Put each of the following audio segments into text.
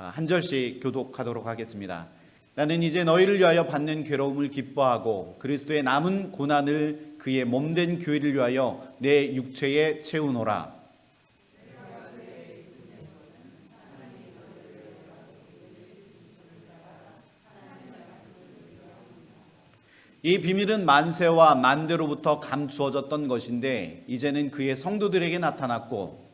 한 절씩 교독하도록 하겠습니다. 나는 이제 너희를 위하여 받는 괴로움을 기뻐하고 그리스도의 남은 고난을 그의 몸된 교회를 위하여 내 육체에 채우노라. 이 비밀은 만세와 만대로부터 감추어졌던 것인데 이제는 그의 성도들에게 나타났고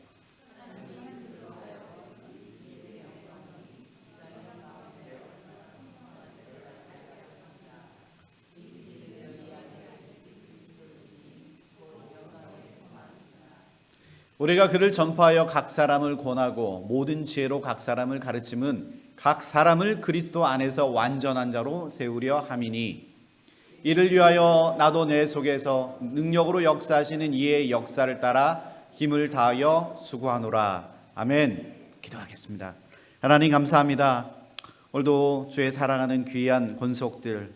우리가 그를 전파하여 각 사람을 권하고 모든 지혜로 각 사람을 가르침은 각 사람을 그리스도 안에서 완전한 자로 세우려 함이니 이를 위하여 나도 내 속에서 능력으로 역사하시는 이의 역사를 따라 힘을 다하여 수고하노라. 아멘. 기도하겠습니다. 하나님 감사합니다. 오늘도 주의 사랑하는 귀한 권속들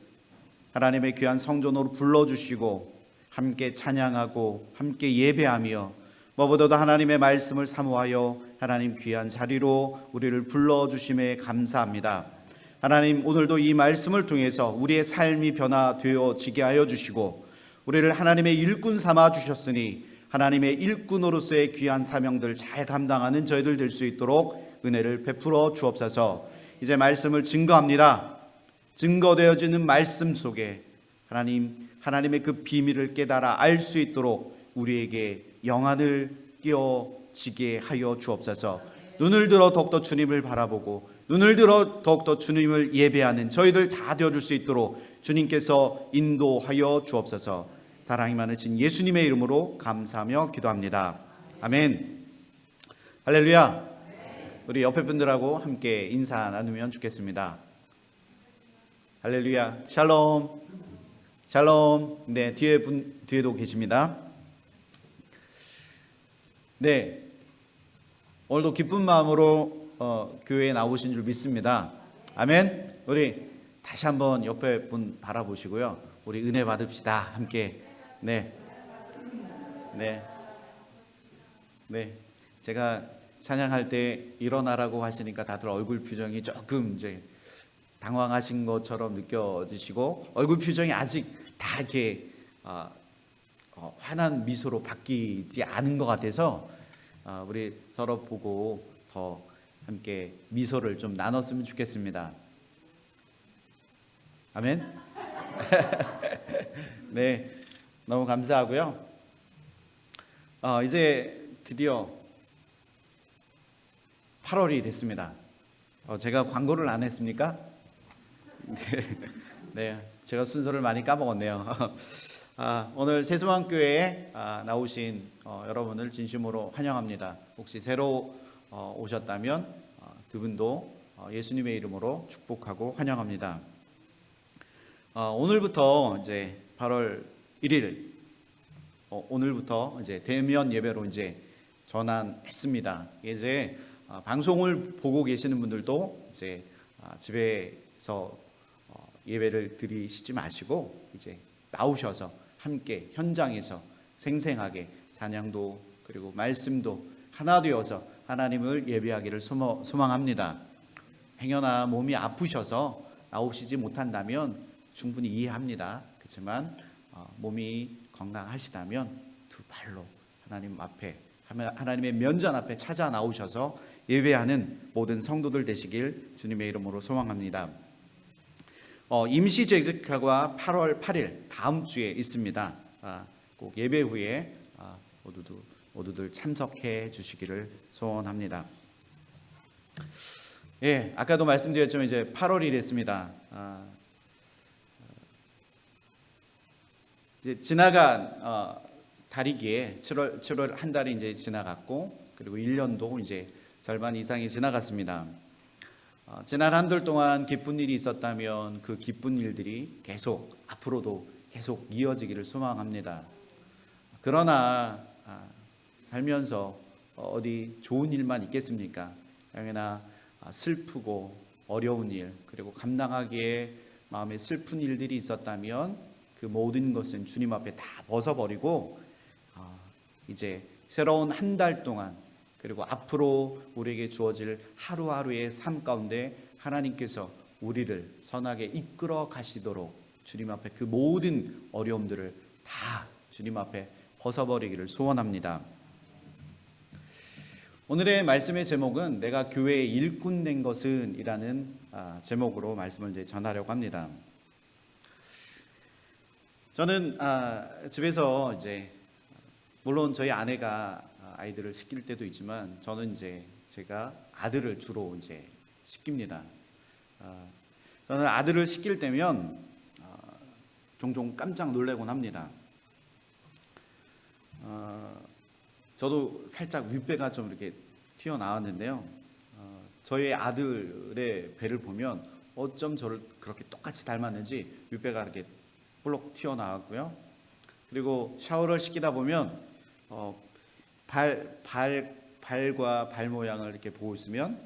하나님의 귀한 성전으로 불러주시고 함께 찬양하고 함께 예배하며 무엇보다도 하나님의 말씀을 사모하여 하나님 귀한 자리로 우리를 불러주심에 감사합니다. 하나님 오늘도 이 말씀을 통해서 우리의 삶이 변화되어지게 하여 주시고 우리를 하나님의 일꾼 삼아 주셨으니 하나님의 일꾼으로서의 귀한 사명들 잘 감당하는 저희들 될 수 있도록 은혜를 베풀어 주옵소서. 이제 말씀을 증거합니다. 증거되어지는 말씀 속에 하나님의 그 비밀을 깨달아 알 수 있도록 우리에게 영안을 끼워지게 하여 주옵소서. 눈을 들어 더욱더 주님을 바라보고 눈을 들어 더욱더 주님을 예배하는 저희들 다 되어줄 수 있도록 주님께서 인도하여 주옵소서. 사랑이 많으신 예수님의 이름으로 감사하며 기도합니다. 아멘. 할렐루야. 우리 옆에 분들하고 함께 인사 나누면 좋겠습니다. 할렐루야. 샬롬. 샬롬. 네, 뒤에도 계십니다. 네, 오늘도 기쁜 마음으로 교회에 나오신 줄 믿습니다. 아멘. 우리 다시 한번 옆에 분 바라보시고요. 우리 은혜 받읍시다. 함께. 네. 제가 찬양할 때 일어나라고 하시니까 다들 얼굴 표정이 조금 이제 당황하신 것처럼 느껴지시고 얼굴 표정이 아직 다 이렇게 환한 미소로 바뀌지 않은 것 같아서 우리 서로 보고 더 함께 미소를 좀 나눴으면 좋겠습니다. 아멘. 네, 너무 감사하고요. 이제 드디어 8월이 됐습니다. 제가 광고를 안 했습니까? 네, 제가 순서를 많이 까먹었네요. 오늘 세수왕교회에 나오신 여러분을 진심으로 환영합니다. 혹시 새로 오셨다면 그분도 예수님의 이름으로 축복하고 환영합니다. 오늘부터 이제 8월 1일 오늘부터 이제 대면 예배로 이제 전환했습니다. 이제 방송을 보고 계시는 분들도 이제 집에서 예배를 드리시지 마시고 이제 나오셔서 함께 현장에서 생생하게 찬양도 그리고 말씀도 하나 되어서 하나님을 예배하기를 소망합니다. 행여나 몸이 아프셔서 나오시지 못한다면 충분히 이해합니다. 그렇지만 몸이 건강하시다면 두 발로 하나님 앞에 하나님의 면전 앞에 찾아 나오셔서 예배하는 모든 성도들 되시길 주님의 이름으로 소망합니다. 임시재직회가 8월 8일 다음 주에 있습니다. 꼭 예배 후에 모두들 참석해 주시기를 소원합니다. 예, 아까도 말씀드렸지만 이제 8월이 됐습니다. 이제 지나간 달이기에 7월 한 달이 이제 지나갔고 그리고 1년도 이제 절반 이상이 지나갔습니다. 지난 한 달 동안 기쁜 일이 있었다면 그 기쁜 일들이 계속 앞으로도 계속 이어지기를 소망합니다. 그러나 살면서 어디 좋은 일만 있겠습니까? 영이나 슬프고 어려운 일 그리고 감당하기에 마음에 슬픈 일들이 있었다면 그 모든 것은 주님 앞에 다 벗어버리고 이제 새로운 한 달 동안 그리고 앞으로 우리에게 주어질 하루하루의 삶 가운데 하나님께서 우리를 선하게 이끌어 가시도록 주님 앞에 그 모든 어려움들을 다 주님 앞에 벗어버리기를 소원합니다. 오늘의 말씀의 제목은 내가 교회의 일꾼 된 것은 이라는 제목으로 말씀을 이제 전하려고 합니다. 저는 집에서 이제 물론 저희 아내가 아이들을 시킬 때도 있지만 저는 이제 제가 아들을 주로 이제 시킵니다. 저는 아들을 시킬 때면 종종 깜짝 놀라곤 합니다. 저도 살짝 윗배가 좀 이렇게 튀어나왔는데요. 저희 아들의 배를 보면 어쩜 저를 그렇게 똑같이 닮았는지 윗배가 이렇게 볼록 튀어나왔고요. 그리고 샤워를 시키다 보면 발과 발 모양을 이렇게 보고 있으면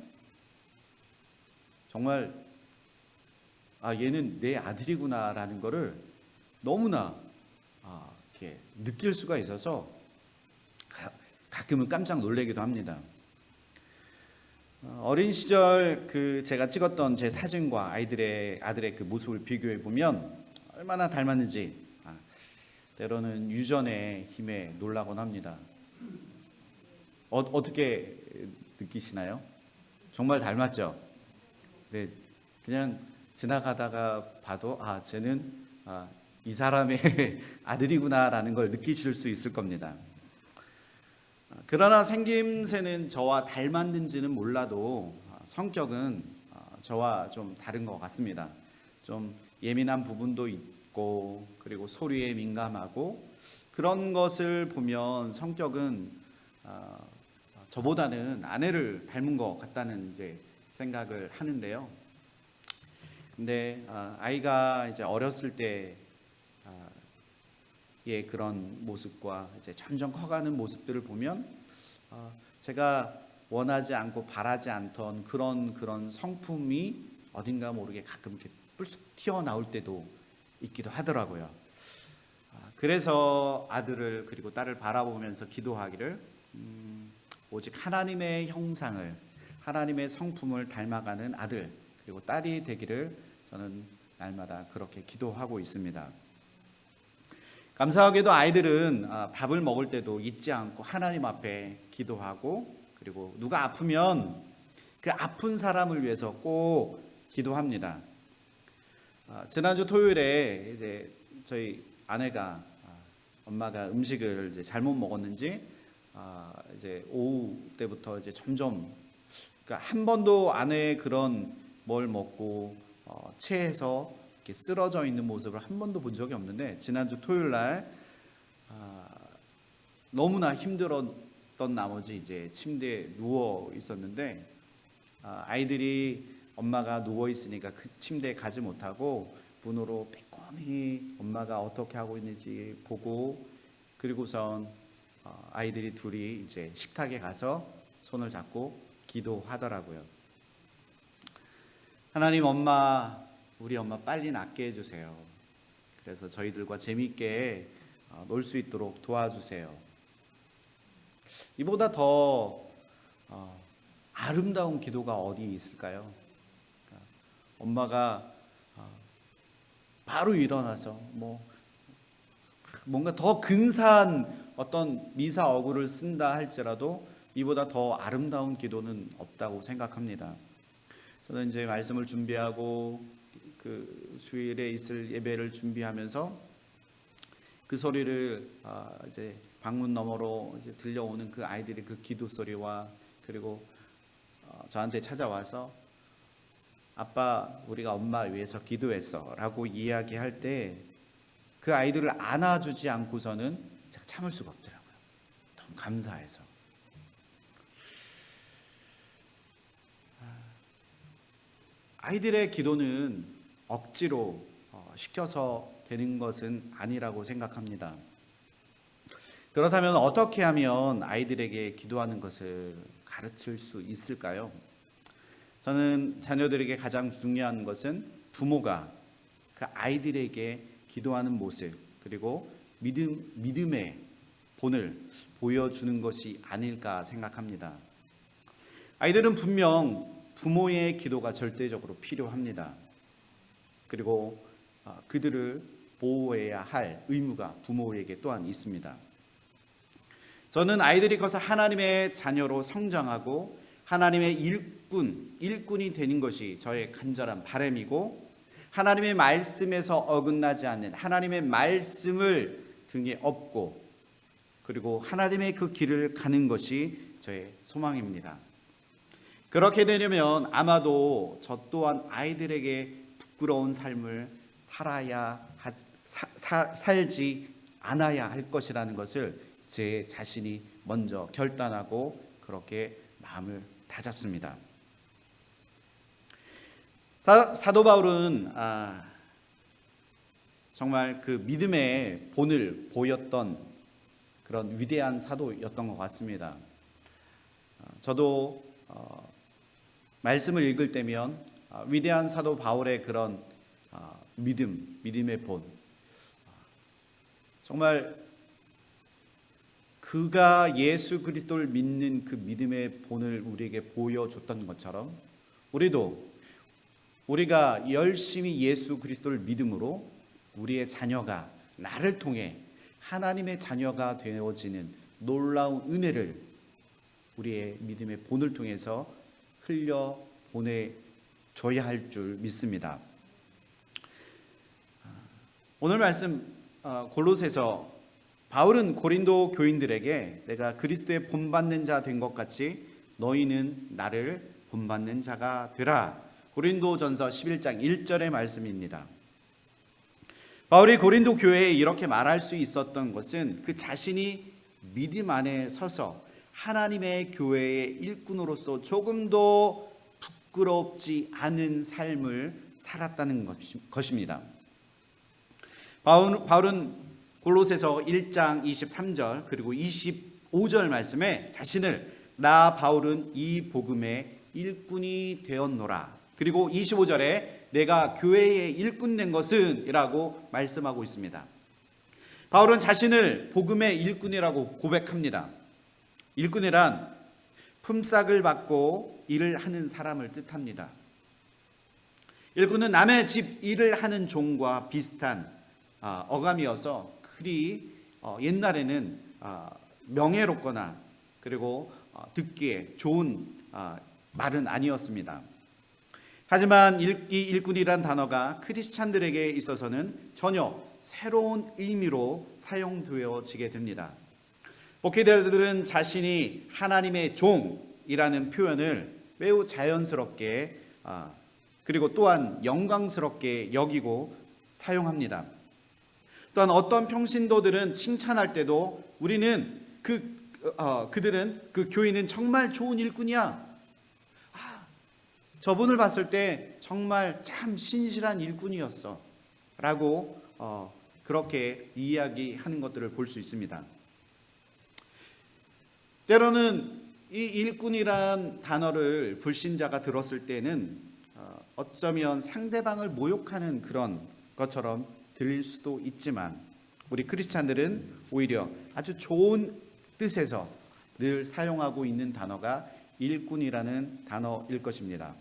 정말 얘는 내 아들이구나라는 거를 너무나 이렇게 느낄 수가 있어서 가끔은 깜짝 놀라기도 합니다. 어린 시절 제가 찍었던 제 사진과 아들의 그 모습을 비교해 보면 얼마나 닮았는지 때로는 유전의 힘에 놀라곤 합니다. 어떻게 느끼시나요? 정말 닮았죠? 네, 그냥 지나가다가 봐도 쟤는 이 사람의 아들이구나라는 걸 느끼실 수 있을 겁니다. 그러나 생김새는 저와 닮았는지는 몰라도 성격은 저와 좀 다른 것 같습니다. 좀 예민한 부분도 있고 그리고 소리에 민감하고 그런 것을 보면 성격은 저보다는 아내를 닮은 것 같다는 이제 생각을 하는데요. 근데 아이가 이제 어렸을 때의 그런 모습과 이제 점점 커가는 모습들을 보면 제가 원하지 않고 바라지 않던 그런 성품이 어딘가 모르게 가끔 이렇게 불쑥 튀어나올 때도 있기도 하더라고요. 그래서 아들을 그리고 딸을 바라보면서 기도하기를 오직 하나님의 형상을 하나님의 성품을 닮아가는 아들 그리고 딸이 되기를 저는 날마다 그렇게 기도하고 있습니다. 감사하게도 아이들은 밥을 먹을 때도 잊지 않고 하나님 앞에 기도하고 그리고 누가 아프면 그 아픈 사람을 위해서 꼭 기도합니다. 지난주 토요일에 이제 저희 아내가 엄마가 음식을 이제 잘못 먹었는지 이제 오후 때부터 이제 점점 그러니까 한 번도 아내의 그런 뭘 먹고 체해서 이렇게 쓰러져 있는 모습을 한 번도 본 적이 없는데 지난주 토요일 날 너무나 힘들었던 나머지 이제 침대에 누워 있었는데 아이들이 엄마가 누워 있으니까 그 침대에 가지 못하고 문으로 빼꼼히 엄마가 어떻게 하고 있는지 보고 그리고선 아이들이 둘이 이제 식탁에 가서 손을 잡고 기도하더라고요. 하나님 우리 엄마 빨리 낫게 해주세요. 그래서 저희들과 재미있게 놀 수 있도록 도와주세요. 이보다 더 아름다운 기도가 어디 있을까요? 엄마가 바로 일어나서 뭔가 더 근사한 어떤 미사 어구를 쓴다 할지라도 이보다 더 아름다운 기도는 없다고 생각합니다. 저는 이제 말씀을 준비하고 그 주일에 있을 예배를 준비하면서 그 소리를 이제 방문 너머로 이제 들려오는 그 아이들의 그 기도 소리와 그리고 저한테 찾아와서 아빠 우리가 엄마 위해서 기도했어 라고 이야기할 때 그 아이들을 안아주지 않고서는 제가 참을 수가 없더라고요. 너무 감사해서. 아이들의 기도는 억지로 시켜서 되는 것은 아니라고 생각합니다. 그렇다면 어떻게 하면 아이들에게 기도하는 것을 가르칠 수 있을까요? 저는 자녀들에게 가장 중요한 것은 부모가 그 아이들에게 기도하는 모습 그리고 믿음의 본을 보여주는 것이 아닐까 생각합니다. 아이들은 분명 부모의 기도가 절대적으로 필요합니다. 그리고 그들을 보호해야 할 의무가 부모에게 또한 있습니다. 저는 아이들이 커서 하나님의 자녀로 성장하고 하나님의 일꾼이 되는 것이 저의 간절한 바람이고, 하나님의 말씀에서 어긋나지 않는 하나님의 말씀을 등에 업고 그리고 하나님의 그 길을 가는 것이 저의 소망입니다. 그렇게 되려면 아마도 저 또한 아이들에게 부끄러운 삶을 살지 않아야 할 것이라는 것을 제 자신이 먼저 결단하고 그렇게 마음을 다잡습니다. 사도 바울은 정말 그 믿음의 본을 보였던 그런 위대한 사도였던 것 같습니다. 저도 말씀을 읽을 때면 위대한 사도 바울의 그런 믿음의 본, 정말 그가 예수 그리스도를 믿는 그 믿음의 본을 우리에게 보여줬던 것처럼 우리가 열심히 예수 그리스도를 믿음으로 우리의 자녀가 나를 통해 하나님의 자녀가 되어지는 놀라운 은혜를 우리의 믿음의 본을 통해서 흘려 보내줘야 할 줄 믿습니다. 오늘 말씀 골로새서 바울은 고린도 교인들에게 내가 그리스도의 본받는 자 된 것 같이 너희는 나를 본받는 자가 되라. 고린도전서 11장 1절의 말씀입니다. 바울이 고린도 교회에 이렇게 말할 수 있었던 것은 그 자신이 믿음 안에 서서 하나님의 교회의 일꾼으로서 조금도 부끄럽지 않은 삶을 살았다는 것입니다. 바울은 골로새서 1장 23절 그리고 25절 말씀에 자신을 나 바울은 이 복음의 일꾼이 되었노라, 그리고 25절에 내가 교회의 일꾼 된 것은 이라고 말씀하고 있습니다. 바울은 자신을 복음의 일꾼이라고 고백합니다. 일꾼이란 품삯을 받고 일을 하는 사람을 뜻합니다. 일꾼은 남의 집 일을 하는 종과 비슷한 어감이어서 그리 옛날에는 명예롭거나 그리고 듣기에 좋은 말은 아니었습니다. 하지만 이 일꾼이란 단어가 크리스찬들에게 있어서는 전혀 새로운 의미로 사용되어지게 됩니다. 목회자들은 자신이 하나님의 종이라는 표현을 매우 자연스럽게 그리고 또한 영광스럽게 여기고 사용합니다. 또한 어떤 평신도들은 칭찬할 때도 우리는 그들은 그 교인은 정말 좋은 일꾼이야. 저분을 봤을 때 정말 참 신실한 일꾼이었어 라고 그렇게 이야기하는 것들을 볼 수 있습니다. 때로는 이 일꾼이란 단어를 불신자가 들었을 때는 어쩌면 상대방을 모욕하는 그런 것처럼 들릴 수도 있지만 우리 크리스찬들은 오히려 아주 좋은 뜻에서 늘 사용하고 있는 단어가 일꾼이라는 단어일 것입니다.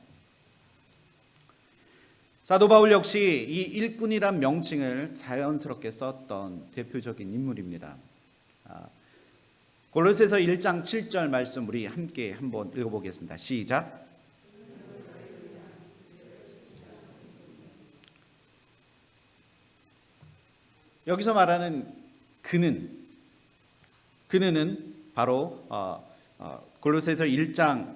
사도 바울 역시 이 일꾼이란 명칭을 자연스럽게 썼던 대표적인 인물입니다. 골로새서 1장 7절 말씀 우리 함께 한번 읽어보겠습니다. 시작. 여기서 말하는 그는 바로 골로새서 1장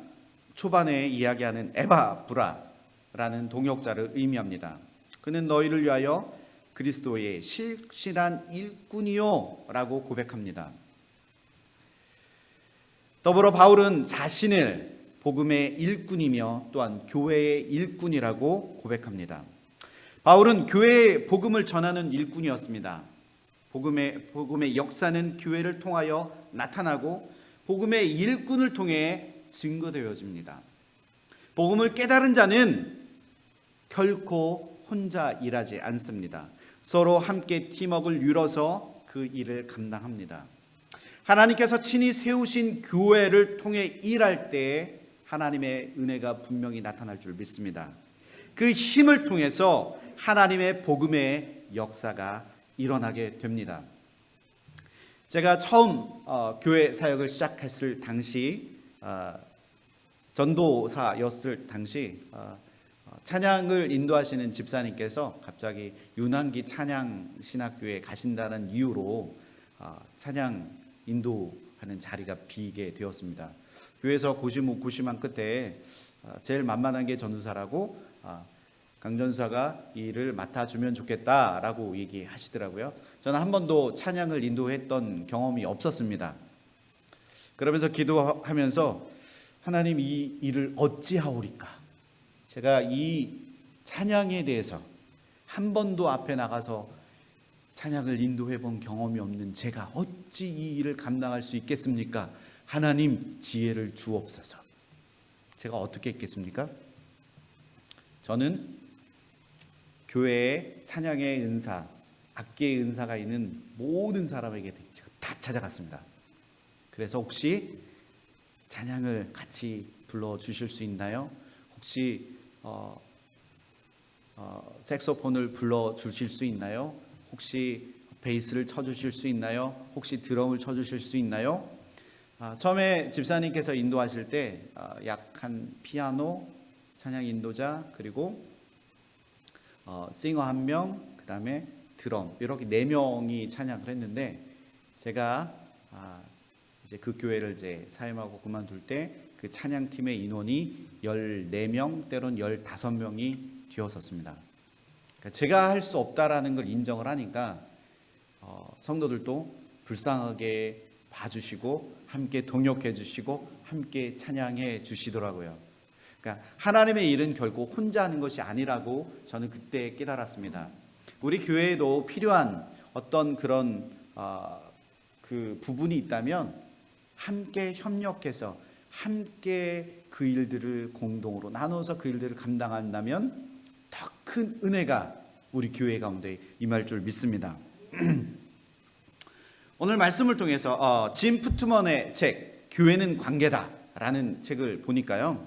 초반에 이야기하는 에바브라라는 동역자를 의미합니다. 그는 너희를 위하여 그리스도의 실실한 일꾼이요 라고 고백합니다. 더불어 바울은 자신을 복음의 일꾼이며 또한 교회의 일꾼이라고 고백합니다. 바울은 교회의 복음을 전하는 일꾼이었습니다. 복음의 역사는 교회를 통하여 나타나고 복음의 일꾼을 통해 증거되어집니다. 복음을 깨달은 자는 결코 혼자 일하지 않습니다. 서로 함께 팀워크를 이뤄서 그 일을 감당합니다. 하나님께서 친히 세우신 교회를 통해 일할 때 하나님의 은혜가 분명히 나타날 줄 믿습니다. 그 힘을 통해서 하나님의 복음의 역사가 일어나게 됩니다. 제가 처음 교회 사역을 시작했을 당시, 전도사였을 당시 찬양을 인도하시는 집사님께서 갑자기 윤한기 찬양신학교에 가신다는 이유로 찬양 인도하는 자리가 비게 되었습니다. 교회에서 고심한 끝에 제일 만만한 게 전도사라고 강 전도사가 이 일을 맡아주면 좋겠다라고 얘기하시더라고요. 저는 한 번도 찬양을 인도했던 경험이 없었습니다. 그러면서 기도하면서 하나님, 이 일을 어찌하오리까? 제가 이 찬양에 대해서 한 번도 앞에 나가서 찬양을 인도해 본 경험이 없는 제가 어찌 이 일을 감당할 수 있겠습니까? 하나님, 지혜를 주옵소서. 제가 어떻게 했겠습니까? 저는 교회에 찬양의 은사, 악기의 은사가 있는 모든 사람에게 제가 다 찾아갔습니다. 그래서 혹시 찬양을 같이 불러주실 수 있나요? 혹시 색소폰을 불러주실 수 있나요? 혹시 베이스를 쳐주실 수 있나요? 혹시 드럼을 쳐주실 수 있나요? 처음에 집사님께서 인도하실 때 약 한 피아노, 찬양 인도자, 그리고 싱어 1명, 그 다음에 드럼, 이렇게 4명이 찬양을 했는데, 제가 이제 그 교회를 이제 사임하고 그만둘 때 그 찬양팀의 인원이 14명, 때론 15명이 되었었습니다. 그러니까 제가 할 수 없다라는 걸 인정을 하니까 성도들도 불쌍하게 봐주시고 함께 동역해 주시고 함께 찬양해 주시더라고요. 그러니까 하나님의 일은 결국 혼자 하는 것이 아니라고 저는 그때 깨달았습니다. 우리 교회에도 필요한 어떤 그런 그 부분이 있다면 함께 협력해서 함께 그 일들을 공동으로 나눠서 그 일들을 감당한다면 더 큰 은혜가 우리 교회 가운데 임할 줄 믿습니다. 오늘 말씀을 통해서 짐 푸트먼의 책 교회는 관계다라는 책을 보니까요,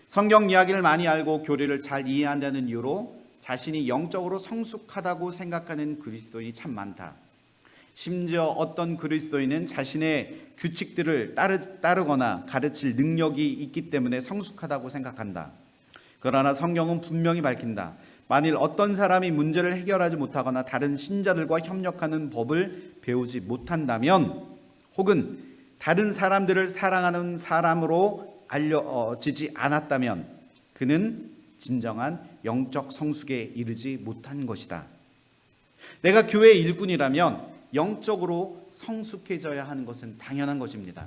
성경 이야기를 많이 알고 교리를 잘 이해한다는 이유로 자신이 영적으로 성숙하다고 생각하는 그리스도인이 참 많다. 심지어 어떤 그리스도인은 자신의 규칙들을 따르거나 가르칠 능력이 있기 때문에 성숙하다고 생각한다. 그러나 성경은 분명히 밝힌다. 만일 어떤 사람이 문제를 해결하지 못하거나 다른 신자들과 협력하는 법을 배우지 못한다면, 혹은 다른 사람들을 사랑하는 사람으로 알려지지 않았다면 그는 진정한 영적 성숙에 이르지 못한 것이다. 내가 교회의 일꾼이라면 영적으로 성숙해져야 하는 것은 당연한 것입니다.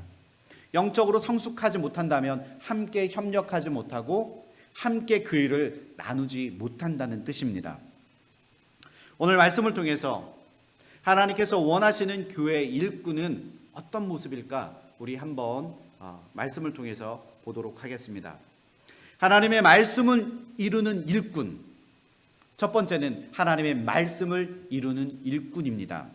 영적으로 성숙하지 못한다면 함께 협력하지 못하고 함께 그 일을 나누지 못한다는 뜻입니다. 오늘 말씀을 통해서 하나님께서 원하시는 교회의 일꾼은 어떤 모습일까? 우리 한번 말씀을 통해서 보도록 하겠습니다. 하나님의 말씀을 이루는 일꾼. 첫 번째는 하나님의 말씀을 이루는 일꾼입니다.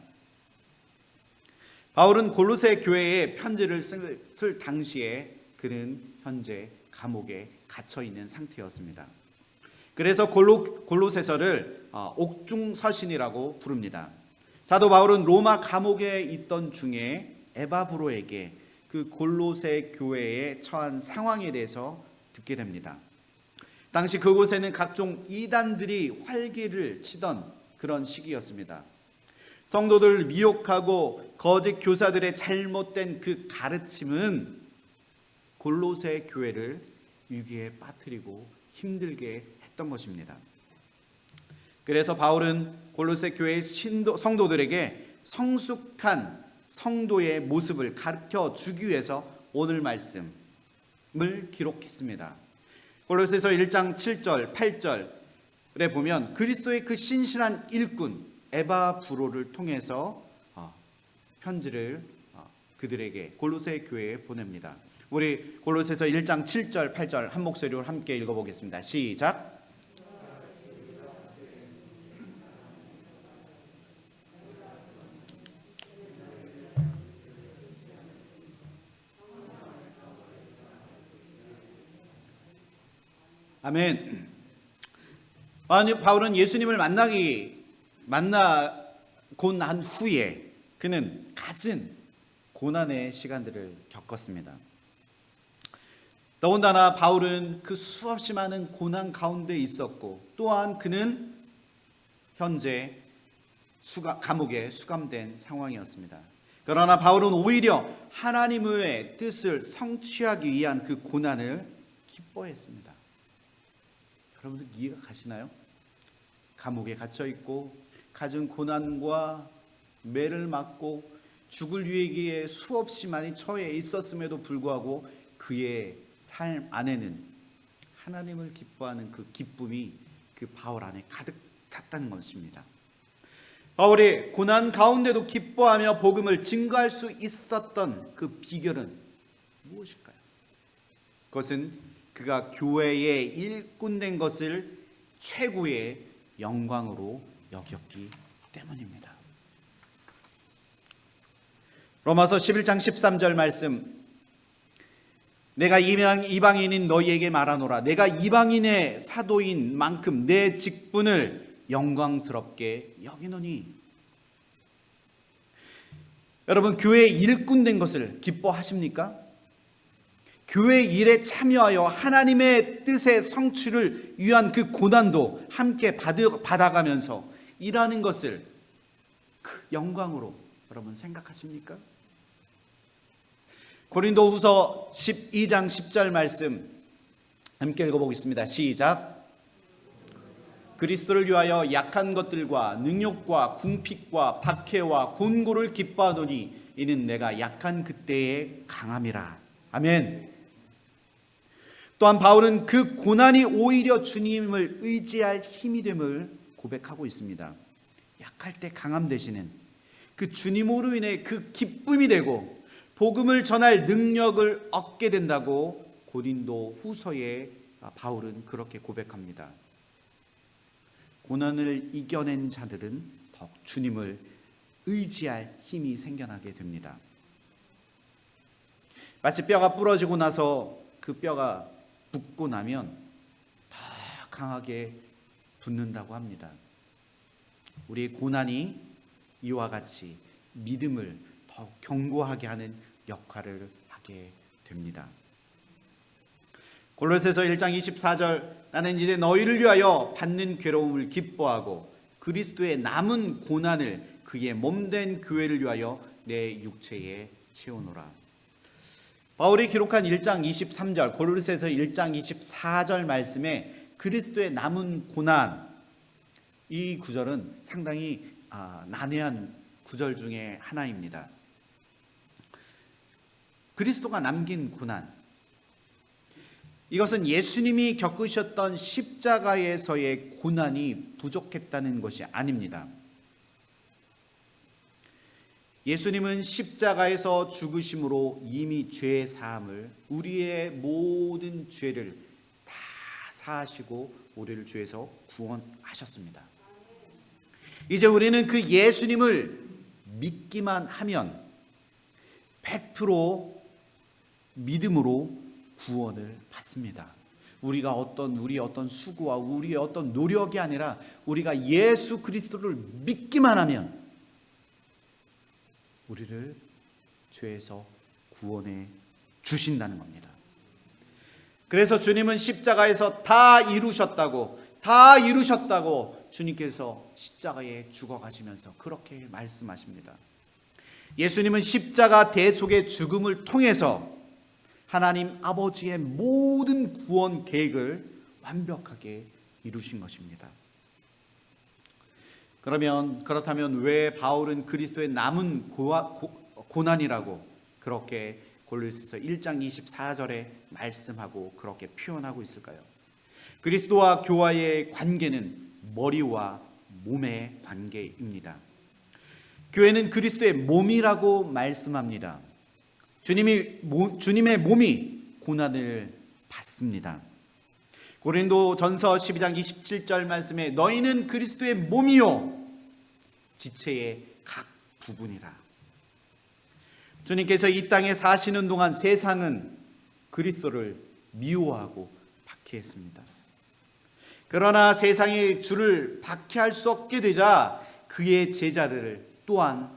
바울은 골로새 교회에 편지를 쓸 당시에 그는 현재 감옥에 갇혀 있는 상태였습니다. 그래서 골로새서를 옥중서신이라고 부릅니다. 사도 바울은 로마 감옥에 있던 중에 에바브로에게 그 골로새 교회에 처한 상황에 대해서 듣게 됩니다. 당시 그곳에는 각종 이단들이 활기를 치던 그런 시기였습니다. 성도들을 미혹하고 거짓 교사들의 잘못된 그 가르침은 골로새 교회를 위기에 빠뜨리고 힘들게 했던 것입니다. 그래서 바울은 골로새 교회의 성도들에게 성숙한 성도의 모습을 가르쳐 주기 위해서 오늘 말씀을 기록했습니다. 골로새서 1장 7절 8절에 보면 그리스도의 그 신실한 일꾼 에바브로를 통해서 편지를 그들에게 골로새 교회에 보냅니다. 우리 골로새서 1장 7절 8절 한 목소리로 함께 읽어보겠습니다. 시작. 아멘. 바울은 예수님을 만나고 난 후에 그는 갖은 고난의 시간들을 겪었습니다. 더군다나 바울은 그 수없이 많은 고난 가운데 있었고, 또한 그는 현재 감옥에 수감된 상황이었습니다. 그러나 바울은 오히려 하나님의 뜻을 성취하기 위한 그 고난을 기뻐했습니다. 여러분들 이해가 가시나요? 감옥에 갇혀 있고 갖은 고난과 매를 맞고 죽을 위기에 수없이 많이 처해 있었음에도 불구하고 그의 삶 안에는 하나님을 기뻐하는 그 기쁨이 그 바울 안에 가득 찼다는 것입니다. 바울이 고난 가운데도 기뻐하며 복음을 증거할 수 있었던 그 비결은 무엇일까요? 그것은 그가 교회의 일꾼된 것을 최고의 영광으로 여겼기 때문입니다. 로마서 11장 13절 말씀, 내가 이방인인 너희에게 말하노라. 내가 이방인의 사도인 만큼 내 직분을 영광스럽게 여기노니. 여러분, 교회 일꾼된 것을 기뻐하십니까? 교회 일에 참여하여 하나님의 뜻의 성취를 위한 그 고난도 함께 받아가면서 일하는 것을 그 영광으로 여러분 생각하십니까? 고린도후서 12장 10절 말씀 함께 읽어보겠습니다. 시작. 그리스도를 위하여 약한 것들과 능욕과 궁핍과 박해와 곤고를 기뻐하노니 이는 내가 약한 그때의 강함이라. 아멘. 또한 바울은 그 고난이 오히려 주님을 의지할 힘이 됨을 고백하고 있습니다. 약할 때 강함 되시는 그 주님으로 인해 그 기쁨이 되고 복음을 전할 능력을 얻게 된다고 고린도 후서에 바울은 그렇게 고백합니다. 고난을 이겨낸 자들은 더욱 주님을 의지할 힘이 생겨나게 됩니다. 마치 뼈가 부러지고 나서 그 뼈가 붓고 나면 더 강하게 붙는다고 합니다. 우리의 고난이 이와 같이 믿음을 더 견고하게 하는 역할을 하게 됩니다. 골로새서 1장 24절, 나는 이제 너희를 위하여 받는 괴로움을 기뻐하고 그리스도의 남은 고난을 그의 몸된 교회를 위하여 내 육체에 채우노라. 바울이 기록한 1장 23절, 골로새서 1장 24절 말씀에 그리스도의 남은 고난, 이 구절은 상당히 난해한 구절 중에 하나입니다. 그리스도가 남긴 고난, 이것은 예수님이 겪으셨던 십자가에서의 고난이 부족했다는 것이 아닙니다. 예수님은 십자가에서 죽으심으로 이미 죄 사함을, 우리의 모든 죄를 다 사하시고 우리를 죄에서 구원하셨습니다. 이제 우리는 그 예수님을 믿기만 하면 100% 믿음으로 구원을 받습니다. 우리의 어떤 수고와 우리의 어떤 노력이 아니라 우리가 예수 그리스도를 믿기만 하면 우리를 죄에서 구원해 주신다는 겁니다. 그래서 주님은 십자가에서 다 이루셨다고 주님께서 십자가에 죽어가시면서 그렇게 말씀하십니다. 예수님은 십자가 대속의 죽음을 통해서 하나님 아버지의 모든 구원 계획을 완벽하게 이루신 것입니다. 그렇다면 왜 바울은 그리스도의 남은 고난이라고 그렇게 골로새서 1장 24절에 말씀하고 그렇게 표현하고 있을까요? 그리스도와 교회의 관계는 머리와 몸의 관계입니다. 교회는 그리스도의 몸이라고 말씀합니다. 주님의 몸이 고난을 받습니다. 고린도전서 12장 27절 말씀에 너희는 그리스도의 몸이요 지체의 각 부분이라. 주님께서 이 땅에 사시는 동안 세상은 그리스도를 미워하고 박해했습니다. 그러나 세상이 주를 박해할 수 없게 되자 그의 제자들을 또한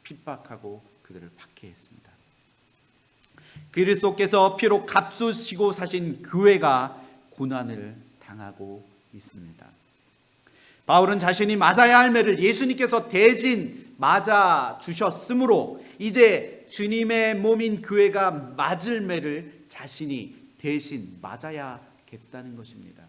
핍박하고 그들을 박해했습니다. 그리스도께서 피로 값주시고 사신 교회가 고난을 당하고 있습니다. 바울은 자신이 맞아야 할 매를 예수님께서 대신 맞아 주셨으므로 이제 주님의 몸인 교회가 맞을 매를 자신이 대신 맞아야겠다는 것입니다.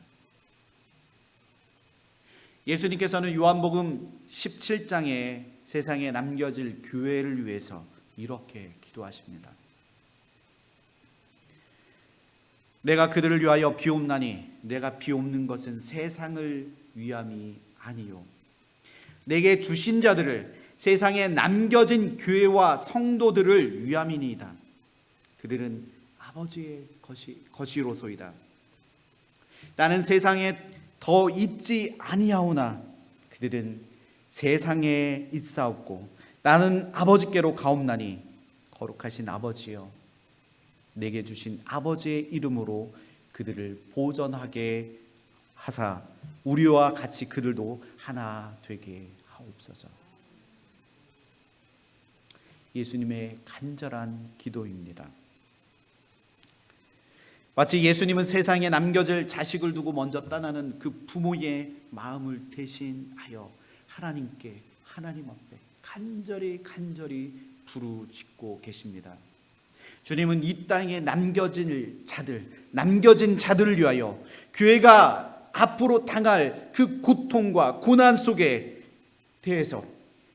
예수님께서는 요한복음 17장에 세상에 남겨질 교회를 위해서 이렇게 기도하십니다. 내가 그들을 위하여 비옵나니 내가 비옵는 것은 세상을 위함이 아니요 내게 주신 자들을 세상에 남겨진 교회와 성도들을 위함이니이다. 그들은 아버지의 것이로소이다. 나는 세상에 더 있지 아니하오나 그들은 세상에 있사옵고 나는 아버지께로 가옵나니 거룩하신 아버지여 내게 주신 아버지의 이름으로 그들을 보전하게 하사 우리와 같이 그들도 하나 되게 하옵소서. 예수님의 간절한 기도입니다. 마치 예수님은 세상에 남겨질 자식을 두고 먼저 떠나는 그 부모의 마음을 대신하여 하나님께 하나님 앞에 간절히 부르짖고 계십니다. 주님은 이 땅에 남겨진 자들을 위하여 교회가 앞으로 당할 그 고통과 고난 속에 대해서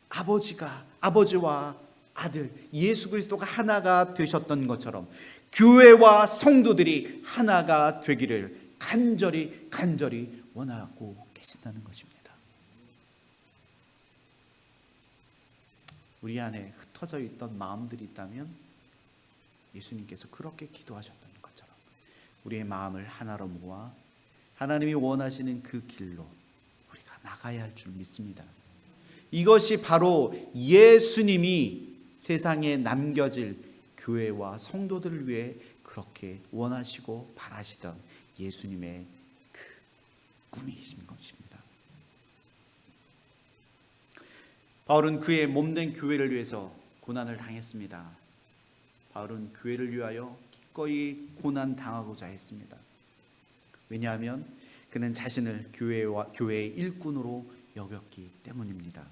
아버지와 아들 예수 그리스도가 하나가 되셨던 것처럼 교회와 성도들이 하나가 되기를 간절히 원하고 계신다는 것입니다. 우리 안에 흩어져 있던 마음들이 있다면 예수님께서 그렇게 기도하셨던 것처럼 우리의 마음을 하나로 모아 하나님이 원하시는 그 길로 우리가 나가야 할 줄 믿습니다. 이것이 바로 예수님이 세상에 남겨질 교회와 성도들을 위해 그렇게 원하시고 바라시던 예수님의 그 꿈이신 것입니다. 바울은 그의 몸된 교회를 위해서 고난을 당했습니다. 바울은 교회를 위하여 기꺼이 고난 당하고자 했습니다. 왜냐하면 그는 자신을 교회의 일꾼으로 여겼기 때문입니다.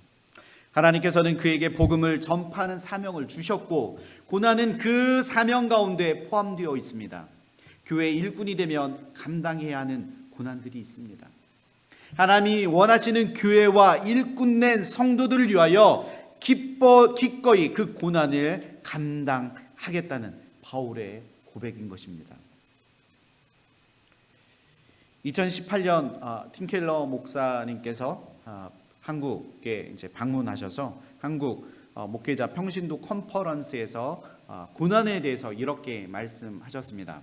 하나님께서는 그에게 복음을 전파하는 사명을 주셨고 고난은 그 사명 가운데 포함되어 있습니다. 교회의 일꾼이 되면 감당해야 하는 고난들이 있습니다. 하나님이 원하시는 교회와 일꾼된 성도들을 위하여 기꺼이 그 고난을 감당하겠다는 바울의 고백인 것입니다. 2018년 팀켈러 목사님께서 한국에 이제 방문하셔서 한국 목회자 평신도 컨퍼런스에서 고난에 대해서 이렇게 말씀하셨습니다.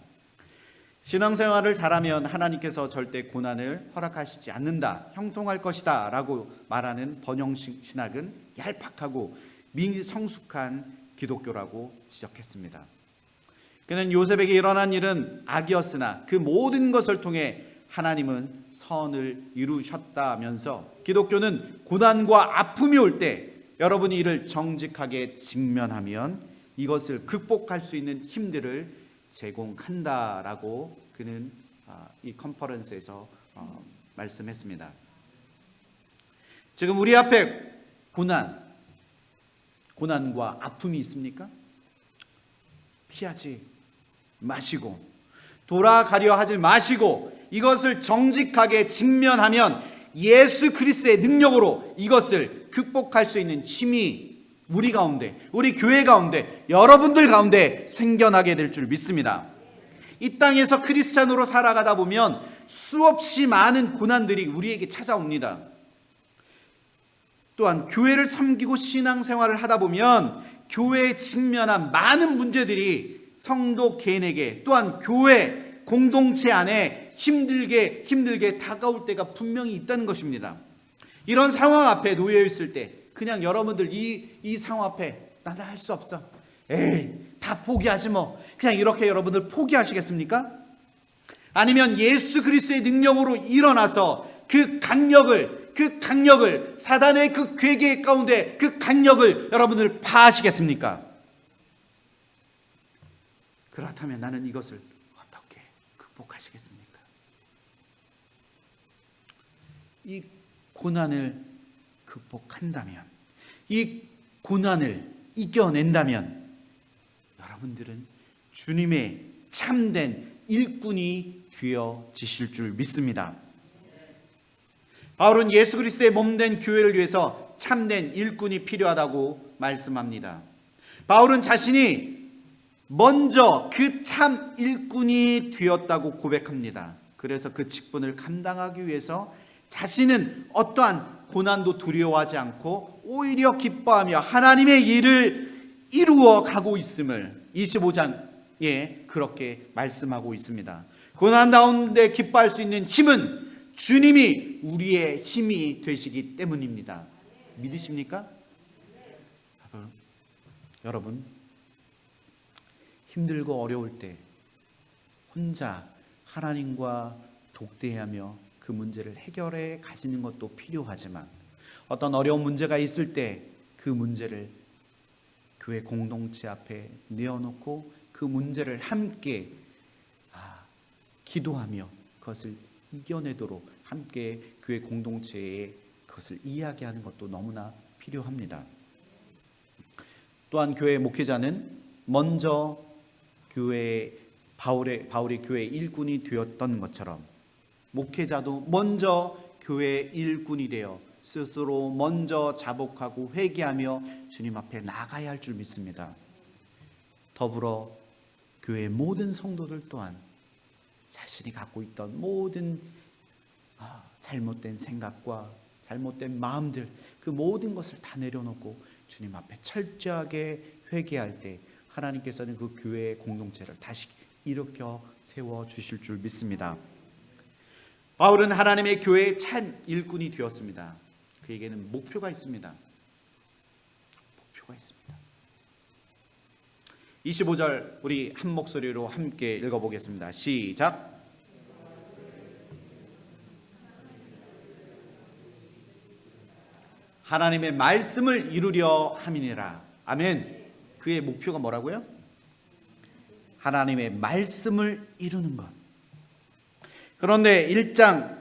신앙생활을 잘하면 하나님께서 절대 고난을 허락하시지 않는다, 형통할 것이다 라고 말하는 번영식 신학은 얄팍하고 미성숙한 기독교라고 지적했습니다. 그는 요셉에게 일어난 일은 악이었으나 그 모든 것을 통해 하나님은 선을 이루셨다면서 기독교는 고난과 아픔이 올 때 여러분이 이를 정직하게 직면하면 이것을 극복할 수 있는 힘들을 제공한다라고 그는 이 컨퍼런스에서 말씀했습니다. 지금 우리 앞에 고난과 아픔이 있습니까? 피하지 마시고 돌아가려 하지 마시고 이것을 정직하게 직면하면 예수 그리스도의 능력으로 이것을 극복할 수 있는 힘이 우리 가운데, 우리 교회 가운데, 여러분들 가운데 생겨나게 될 줄 믿습니다. 이 땅에서 크리스찬으로 살아가다 보면 수없이 많은 고난들이 우리에게 찾아옵니다. 또한 교회를 섬기고 신앙생활을 하다 보면 교회에 직면한 많은 문제들이 성도 개인에게 또한 교회 공동체 안에 힘들게 다가올 때가 분명히 있다는 것입니다. 이런 상황 앞에 놓여 있을 때 그냥 여러분들 이 상황 앞에 나는 할 수 없어. 에이, 다 포기하지 뭐. 그냥 이렇게 여러분들 포기하시겠습니까? 아니면 예수 그리스도의 능력으로 일어나서 그 강력을 사단의 그 괴계 가운데 그 강력을 여러분들 파하시겠습니까? 그렇다면 나는 이것을 어떻게 극복하시겠습니까? 이 고난을 극복한다면, 이 고난을 이겨낸다면 여러분들은 주님의 참된 일꾼이 되어지실 줄 믿습니다. 바울은 예수 그리스도의 몸된 교회를 위해서 참된 일꾼이 필요하다고 말씀합니다. 바울은 자신이 먼저 그 참 일꾼이 되었다고 고백합니다. 그래서 그 직분을 감당하기 위해서 자신은 어떠한 고난도 두려워하지 않고 오히려 기뻐하며 하나님의 일을 이루어 가고 있음을 25장에 그렇게 말씀하고 있습니다. 고난 가운데 기뻐할 수 있는 힘은 주님이 우리의 힘이 되시기 때문입니다. 믿으십니까? 여러분, 힘들고 어려울 때 혼자 하나님과 독대하며 그 문제를 해결해 가시는 것도 필요하지만 어떤 어려운 문제가 있을 때 그 문제를 교회 공동체 앞에 내어놓고 그 문제를 함께 기도하며 그것을 이겨내도록 함께 교회 공동체에 그것을 이야기하는 것도 너무나 필요합니다. 또한 교회 목회자는 먼저 바울의 교회 일꾼이 되었던 것처럼 목회자도 먼저 교회 일꾼이 되어 스스로 먼저 자복하고 회개하며 주님 앞에 나가야 할 줄 믿습니다. 더불어 교회의 모든 성도들 또한 자신이 갖고 있던 모든 잘못된 생각과 잘못된 마음들, 그 모든 것을 다 내려놓고 주님 앞에 철저하게 회개할 때 하나님께서는 그 교회의 공동체를 다시 일으켜 세워 주실 줄 믿습니다. 바울은 하나님의 교회의 참 일꾼이 되었습니다. 그에게는 목표가 있습니다. 목표가 있습니다. 25절 우리 한 목소리로 함께 읽어보겠습니다. 시작. 하나님의 말씀을 이루려 함이니라. 아멘. 그의 목표가 뭐라고요? 하나님의 말씀을 이루는 것. 그런데 1장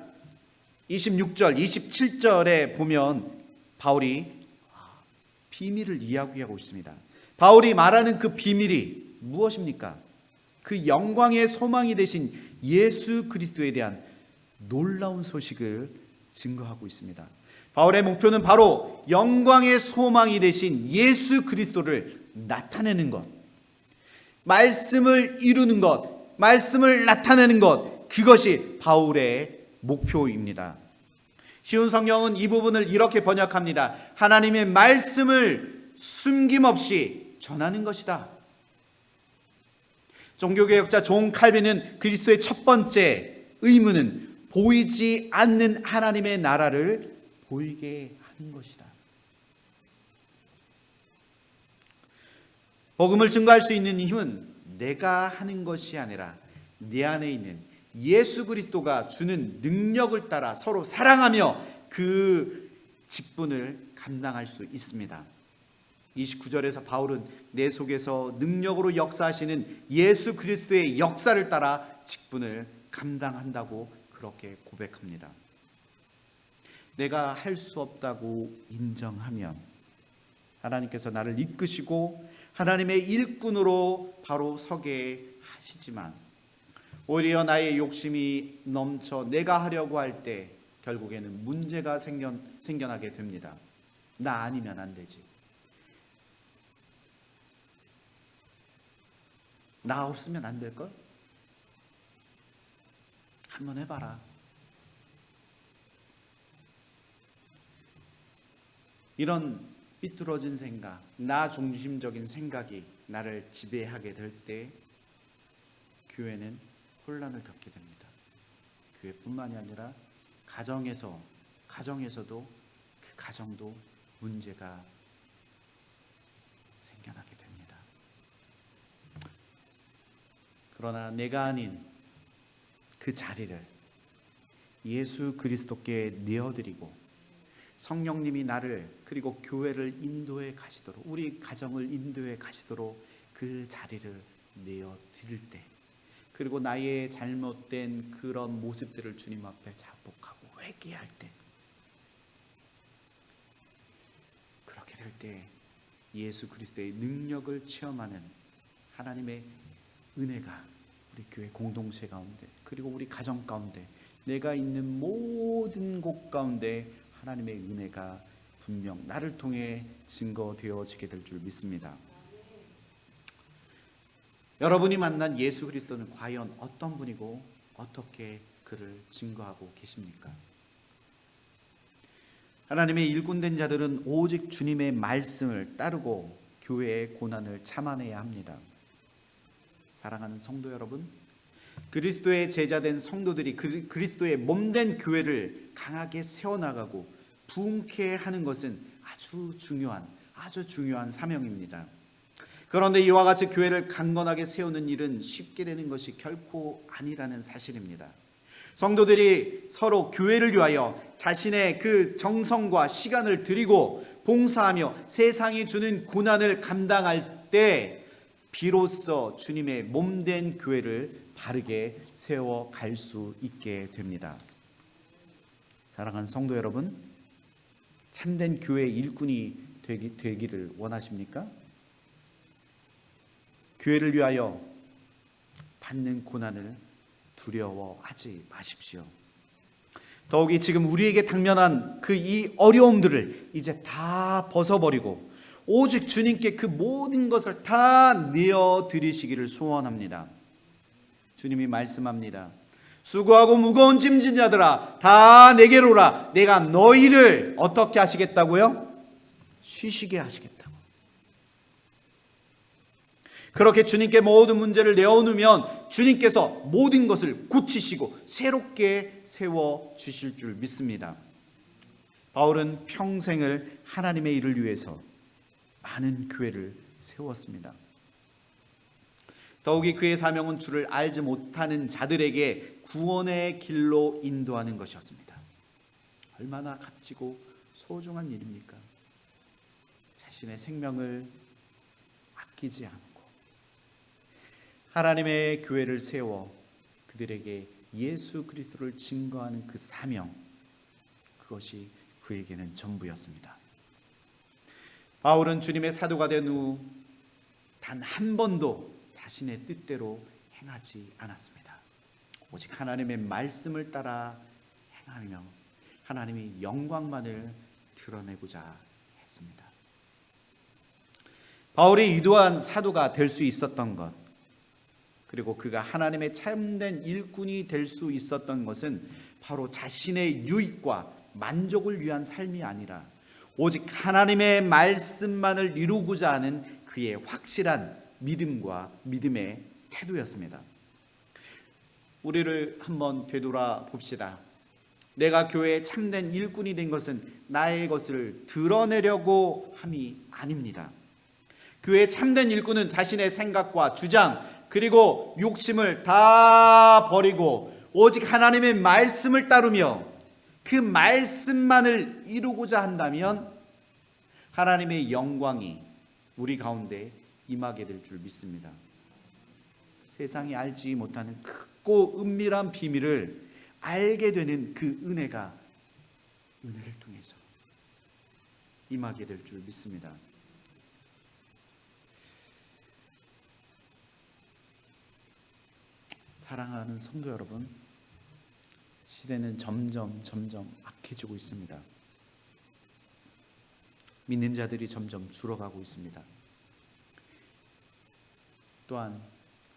26절, 27절에 보면 바울이 비밀을 이야기하고 있습니다. 바울이 말하는 그 비밀이 무엇입니까? 그 영광의 소망이 되신 예수 그리스도에 대한 놀라운 소식을 증거하고 있습니다. 바울의 목표는 바로 영광의 소망이 되신 예수 그리스도를 나타내는 것, 말씀을 이루는 것, 말씀을 나타내는 것, 그것이 바울의 목표입니다. 쉬운 성경은 이 부분을 이렇게 번역합니다. 하나님의 말씀을 숨김없이 전하는 것이다. 종교개혁자 존 칼빈은 그리스도의 첫 번째 의무는 보이지 않는 하나님의 나라를 보이게 하는 것이다. 복음을 증거할 수 있는 힘은 내가 하는 것이 아니라 내 안에 있는 예수 그리스도가 주는 능력을 따라 서로 사랑하며 그 직분을 감당할 수 있습니다. 29절에서 바울은 내 속에서 능력으로 역사하시는 예수 그리스도의 역사를 따라 직분을 감당한다고 그렇게 고백합니다. 내가 할 수 없다고 인정하면 하나님께서 나를 이끄시고 하나님의 일꾼으로 바로 서게 하시지만 오히려 나의 욕심이 넘쳐 내가 하려고 할 때 결국에는 문제가 생겨나게 됩니다. 나 아니면 안 되지. 나 없으면 안 될걸? 한번 해봐라. 이런 삐뚤어진 생각, 나 중심적인 생각이 나를 지배하게 될 때 교회는 혼란을 겪게 됩니다. 교회뿐만이 아니라 가정에서도 그 가정도 문제가 생겨나게 됩니다. 그러나 내가 아닌 그 자리를 예수 그리스도께 내어드리고 성령님이 나를 그리고 교회를 인도해 가시도록, 우리 가정을 인도해 가시도록 그 자리를 내어드릴 때, 그리고 나의 잘못된 그런 모습들을 주님 앞에 자복하고 회개할 때, 그렇게 될 때 예수 그리스도의 능력을 체험하는 하나님의 은혜가 우리 교회 공동체 가운데, 그리고 우리 가정 가운데, 내가 있는 모든 곳 가운데 하나님의 은혜가 분명 나를 통해 증거되어지게 될 줄 믿습니다. 여러분이 만난 예수 그리스도는 과연 어떤 분이고 어떻게 그를 증거하고 계십니까? 하나님의 일꾼된 자들은 오직 주님의 말씀을 따르고 교회의 고난을 참아내야 합니다. 사랑하는 성도 여러분, 그리스도의 제자된 성도들이 그리스도의 몸된 교회를 강하게 세워나가고 부흥케 하는 것은 아주 중요한 사명입니다. 그런데 이와 같이 교회를 강건하게 세우는 일은 쉽게 되는 것이 결코 아니라는 사실입니다. 성도들이 서로 교회를 위하여 자신의 그 정성과 시간을 들이고 봉사하며 세상이 주는 고난을 감당할 때 비로소 주님의 몸된 교회를 바르게 세워갈 수 있게 됩니다. 사랑하는 성도 여러분, 참된 교회 일꾼이 되기를 원하십니까? 교회를 위하여 받는 고난을 두려워하지 마십시오. 더욱이 지금 우리에게 당면한 그 이 어려움들을 이제 다 벗어버리고 오직 주님께 그 모든 것을 다 내어드리시기를 소원합니다. 주님이 말씀합니다. 수고하고 무거운 짐진 자들아 다 내게로 오라. 내가 너희를 어떻게 하시겠다고요? 쉬시게 하시겠다고. 그렇게 주님께 모든 문제를 내어놓으면 주님께서 모든 것을 고치시고 새롭게 세워주실 줄 믿습니다. 바울은 평생을 하나님의 일을 위해서 많은 교회를 세웠습니다. 더욱이 그의 사명은 주를 알지 못하는 자들에게 구원의 길로 인도하는 것이었습니다. 얼마나 값지고 소중한 일입니까? 자신의 생명을 아끼지 않고 하나님의 교회를 세워 그들에게 예수 그리스도를 증거하는 그 사명, 그것이 그에게는 전부였습니다. 바울은 주님의 사도가 된 후 단 한 번도 자신의 뜻대로 행하지 않았습니다. 오직 하나님의 말씀을 따라 행하며 하나님의 영광만을 드러내고자 했습니다. 바울이 유도한 사도가 될 수 있었던 것, 그리고 그가 하나님의 참된 일꾼이 될 수 있었던 것은 바로 자신의 유익과 만족을 위한 삶이 아니라 오직 하나님의 말씀만을 이루고자 하는 그의 확실한 믿음과 믿음의 태도였습니다. 우리를 한번 되돌아 봅시다. 내가 교회의 참된 일꾼이 된 것은 나의 것을 드러내려고 함이 아닙니다. 교회의 참된 일꾼은 자신의 생각과 주장 그리고 욕심을 다 버리고 오직 하나님의 말씀을 따르며 그 말씀만을 이루고자 한다면 하나님의 영광이 우리 가운데 임하게 될 줄 믿습니다. 세상이 알지 못하는 크고 은밀한 비밀을 알게 되는 그 은혜가 은혜를 통해서 임하게 될 줄 믿습니다. 사랑하는 성도 여러분, 시대는 점점 악해지고 있습니다. 믿는 자들이 점점 줄어가고 있습니다. 또한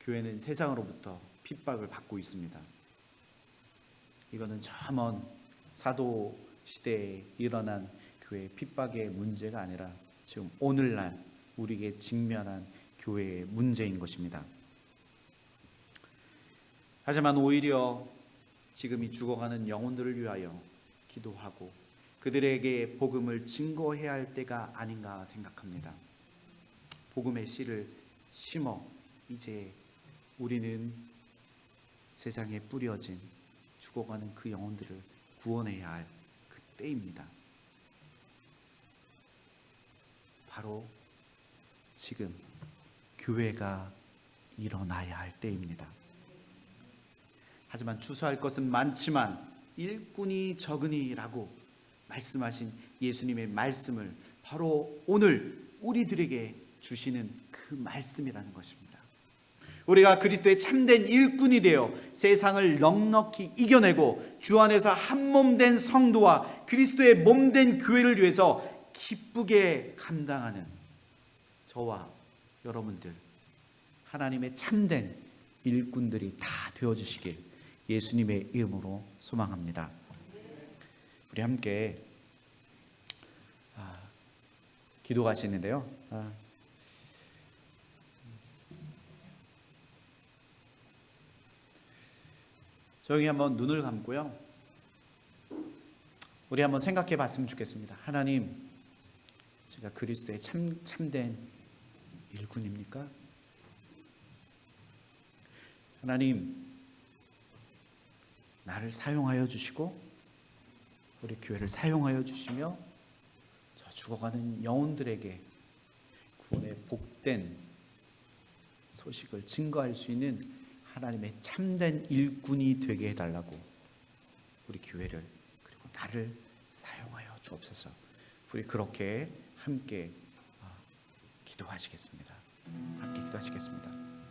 교회는 세상으로부터 핍박을 받고 있습니다. 이거는 저 먼 사도 시대에 일어난 교회의 핍박의 문제가 아니라 지금 오늘날 우리에게 직면한 교회의 문제인 것입니다. 하지만 오히려 지금 이 죽어가는 영혼들을 위하여 기도하고 그들에게 복음을 증거해야 할 때가 아닌가 생각합니다. 복음의 씨를 심어 이제 우리는 세상에 뿌려진 죽어가는 그 영혼들을 구원해야 할 그 때입니다. 바로 지금 교회가 일어나야 할 때입니다. 하지만 추수할 것은 많지만 일꾼이 적으니라고 말씀하신 예수님의 말씀을 바로 오늘 우리들에게 주시는 그 말씀이라는 것입니다. 우리가 그리스도의 참된 일꾼이 되어 세상을 넉넉히 이겨내고 주 안에서 한몸된 성도와 그리스도의 몸된 교회를 위해서 기쁘게 감당하는 저와 여러분들, 하나님의 참된 일꾼들이 다 되어주시길 예수님의 이름으로 소망합니다. 우리 함께 기도하시는데요. 조용히 한번 눈을 감고요. 우리 한번 생각해 봤으면 좋겠습니다. 하나님, 제가 그리스도의 참된 일꾼입니까? 하나님, 나를 사용하여 주시고 우리 교회를 사용하여 주시며 저 죽어가는 영혼들에게 구원의 복된 소식을 증거할 수 있는 하나님의 참된 일꾼이 되게 해달라고 우리 교회를 그리고 나를 사용하여 주옵소서. 우리 그렇게 함께 기도하시겠습니다. 함께 기도하시겠습니다.